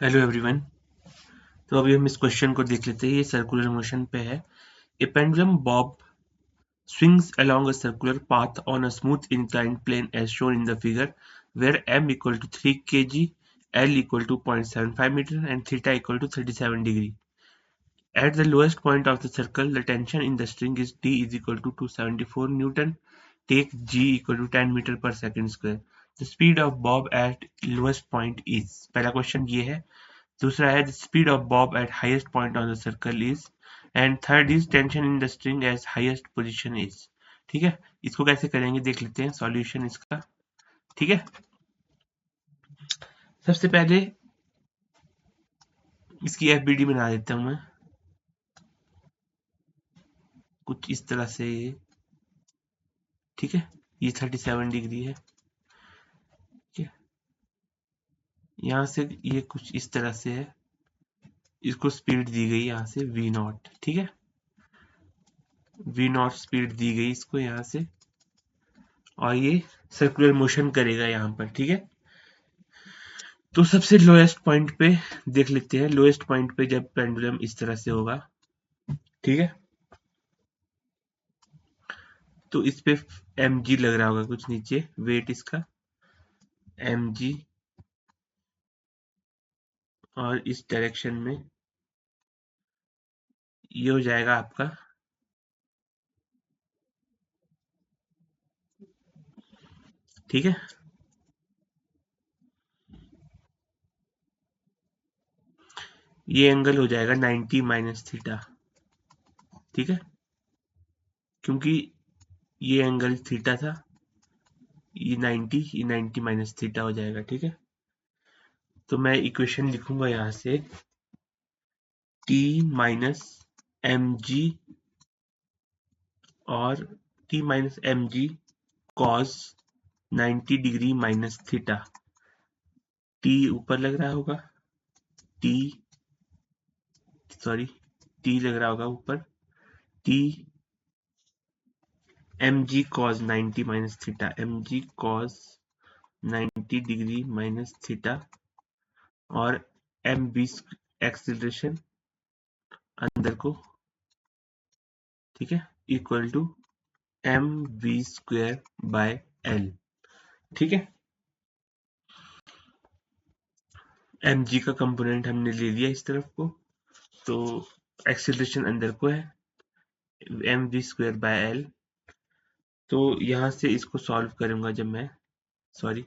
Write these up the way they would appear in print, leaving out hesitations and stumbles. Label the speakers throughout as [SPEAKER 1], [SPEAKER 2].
[SPEAKER 1] Hello everyone. तो अभी हम इस क्वेश्चन को देख लेते हैं। ये सर्कुलर मोशन पे है। A pendulum bob swings along a circular path on a smooth inclined plane as shown in the figure, where m equal to 3 kg, l equal to 0.75 meter and theta equal to 37 degree. At the lowest point of the circle, the tension in the string is D is equal to 274 Newton. Take G equal to 10 meter per second square. The speed of bob at lowest point is. पहला question ये है। दूसरा है the speed of bob at highest point on the circle is, and third is tension in the string as highest position is। ठीक है, इसको कैसे करेंगे देख लेते हैं सॉल्यूशन इसका। ठीक है, सबसे पहले इसकी एफबीडी बना देता हूं मैं कुछ इस तरह से ये। ठीक है, ये 37 डिग्री है। ठीक है, यहाँ से ये कुछ इस तरह से है। इसको स्पीड दी गई यहाँ से v नॉट। ठीक है, v नॉट स्पीड दी गई इसको यहाँ से, और ये सर्कुलर मोशन करेगा यहाँ पर। ठीक है, तो सबसे लोएस्ट पॉइंट पे देख लेते हैं। लोएस्ट पॉइंट पे जब पेंडुलम इस तरह से होगा, ठीक है, तो इस पे mg लग रहा होगा कुछ नीचे, वेट इसका mg, और इस डायरेक्शन में ये हो जाएगा आपका, ठीक है, ये एंगल हो जाएगा 90 माइनस थीटा। ठीक है, क्योंकि ये एंगल थीटा था, ये 90 माइनस थीटा हो जाएगा। ठीक है, तो मैं इक्वेशन लिखूंगा यहाँ से t माइनस एम जी, और t minus M G cos 90 degree minus theta. t ऊपर लग रहा होगा, t सॉरी t लग रहा होगा ऊपर, t M G cos 90 minus theta, M G cos 90 degree minus theta, और एम बी एक्सिलरेशन अंदर को, ठीक है, equal to M V square by L. ठीक है, एम जी का कंपोनेंट हमने ले लिया इस तरफ को, तो एक्सिलरेशन अंदर को है M V square by L. तो यहां से इसको सॉल्व करूंगा जब मैं, सॉरी,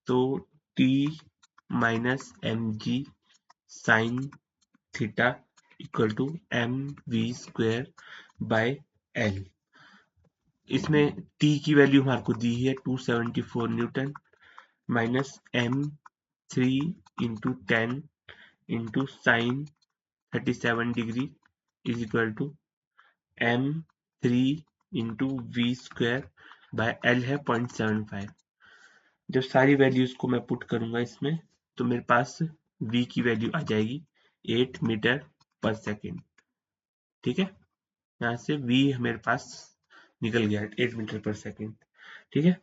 [SPEAKER 1] तो t minus M G sine theta equal to M V square by L. इसमें t की वैल्यू हमारे को दी है 274 newton, minus M 3 into 10 into sine 37 degree is equal to M 3 into V square by L है 0.75। जब सारी values को मैं पुट करूंगा इसमें, तो मेरे पास v की वैल्यू आ जाएगी 8 मीटर पर सेकेंड। ठीक है, यहाँ से v मेरे पास निकल गया 8 मीटर पर सेकेंड। ठीक है,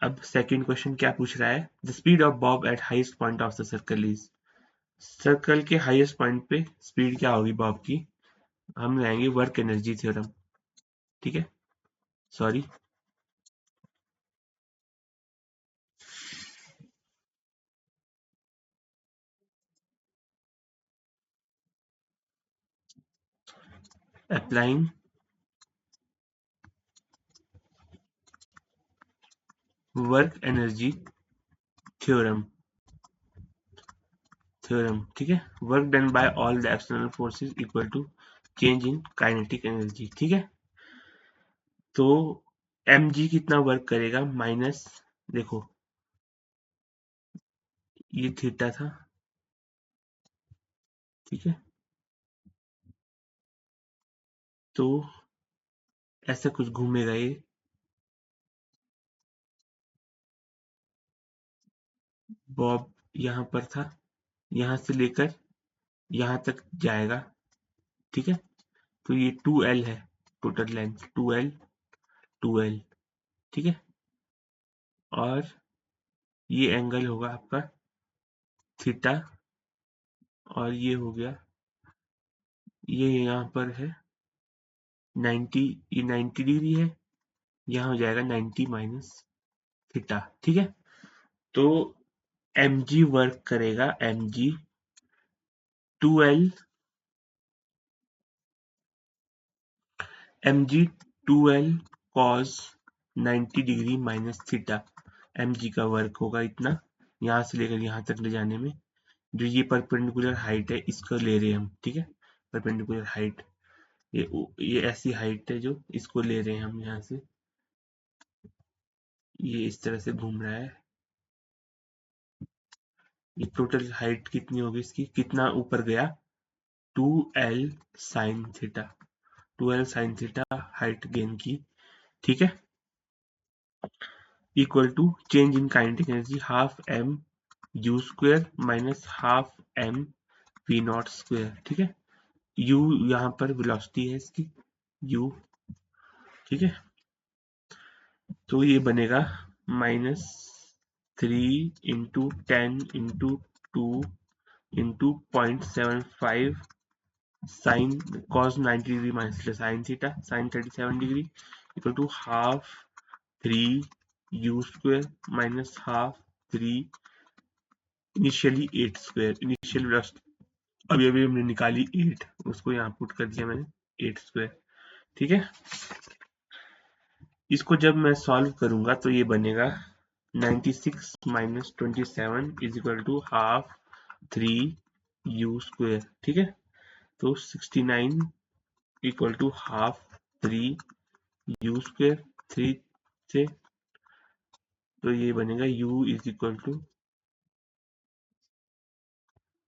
[SPEAKER 1] अब सेकंड क्वेश्चन क्या पूछ रहा है, the speed of Bob eight highest point of the circle is. Circle के हाईएस्ट पॉइंट पे स्पीड क्या होगी बॉब की, हम लाएंगे वर्क एनर्जी थ्योरम। ठीक है, sorry, applying work energy theorem, ठीक है, work done by all the external forces equal to change in kinetic energy. ठीक है, तो mg कितना वर्क करेगा, माइनस, देखो ये थीटा था, ठीक है, तो ऐसा कुछ घूमेगा ये, बॉब यहाँ पर था, यहाँ से लेकर यहाँ तक जाएगा। ठीक है, तो ये 2l है, टोटल लेंथ 2l 2l। ठीक है, और ये एंगल होगा आपका थीटा, और ये हो गया, ये यहाँ पर है 90, ये 90 डिग्री है, यहाँ हो जाएगा 90 माइनस थीटा। ठीक है, तो mg वर्क करेगा, mg 2l, mg 2l cos 90 degree minus theta, mg का वर्क होगा इतना, यहाँ से लेकर यहाँ तक ले जाने में। जो ये परपेंडिकुलर हाइट है इसको ले रहे हैं हम। ठीक है, परपेंडिकुलर हाइट, ये ऐसी हाइट है जो इसको ले रहे हैं हम यहाँ से, ये इस तरह से घूम रहा है। ये टोटल हाइट कितनी होगी इसकी, कितना ऊपर गया, 2l sine theta, 2l sine theta height gain की। ठीक है, equal to change in kinetic energy half m u square minus half m v naught square. ठीक है, u यहाँ पर वेलोसिटी है इसकी, u। ठीक है, तो ये बनेगा -3 × 10 × 2 × 0.75 sine cos 90 degree minus sine theta sine 37 degree equal to half 3 u square minus half 3 initially 8 square, initial velocity अभी अभी हमने निकाली 8, उसको यहाँ पुट कर दिया मैंने 8 स्क्वायर। ठीक है, इसको जब मैं सॉल्व करूंगा तो ये बनेगा 96 minus 27 is equal to half 3 u square. ठीक है, तो 69 equal to half 3 u square, 3 से, तो ये बनेगा u is equal to,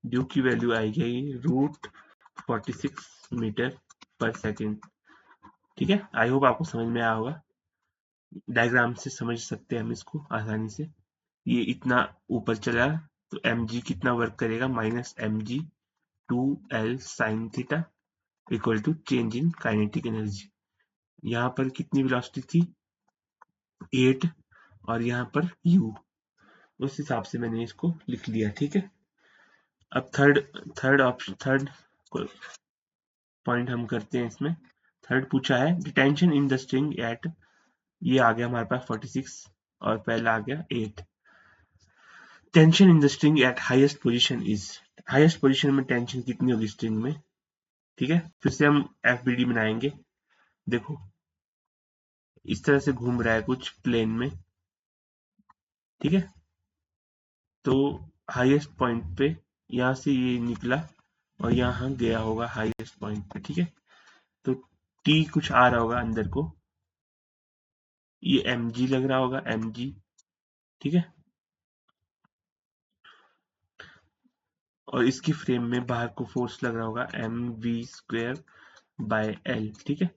[SPEAKER 1] u की वैल्यू आएगी √46 मीटर पर सेकेंड। ठीक है, आई होप आपको समझ में आया होगा, डायग्राम से समझ सकते हैं हम इसको आसानी से। ये इतना ऊपर चला तो mg कितना वर्क करेगा, -mg 2l sine theta equal to change in kinetic energy. यहाँ पर कितनी वेलोसिटी थी, 8, और यहाँ पर u, उस हिसाब से मैंने इसको लिख लिया। ठीक है, अब थर्ड पॉइंट हम करते हैं इसमें। थर्ड पूछा है the tension in the string at, ये आ गया हमारे पास 46 और पहला आ गया 8। Tension in the string eight highest position is, highest position में टेंशन कितनी होगी स्ट्रिंग में। ठीक है, फिर से हम एफबीडी बनाएंगे। देखो इस तरह से घूम रहा है कुछ प्लेन में। ठीक है, तो हाईएस्ट पॉइंट पे यहाँ से ये निकला और यहाँ गया होगा हाईएस्ट पॉइंट पे। ठीक है, तो टी कुछ आ रहा होगा अंदर को, ये mg लग रहा होगा, mg। ठीक है, और इसकी फ्रेम में बाहर को फोर्स लग रहा होगा mv स्क्वायर बाय l। ठीक है,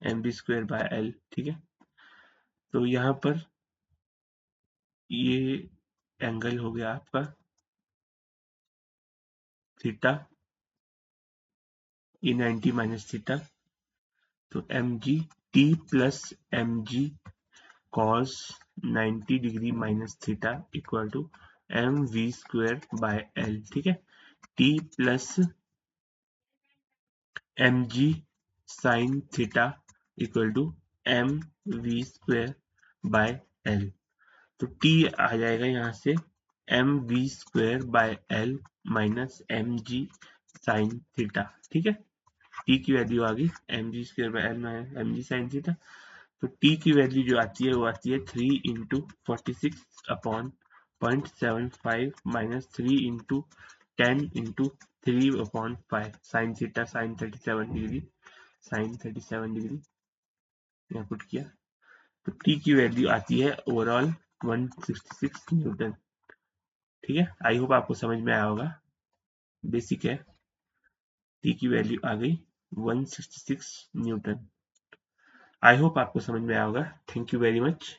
[SPEAKER 1] mv स्क्वायर बाय l। ठीक है, तो यहाँ पर ये एंगल हो गया आपका थीटा, ये 90 माइनस थीटा, तो mg t plus mg cos 90 degree minus theta equal to mv square by l। ठीक है, t plus mg sine theta equal to mv square by l। तो t आ जाएगा यहाँ से mv square by l minus mg sine theta. ठीक है, t की वैल्यू आ गई mg square by l minus mg sine theta. तो t की वैल्यू जो आती है वो आती है 3 × 46 upon 0.75 minus 3 × 10 × 3 upon 5 sine theta sine 37 degree, sine 37 degree यहाँ पुट किया। तो t की वैल्यू आती है ओवरऑल 166 न्यूटन। ठीक है, आई होप आपको समझ में आया होगा, बेसिक है। t की वैल्यू आ गई 166 न्यूटन। आई होप आपको समझ में आया होगा। Thank you very much.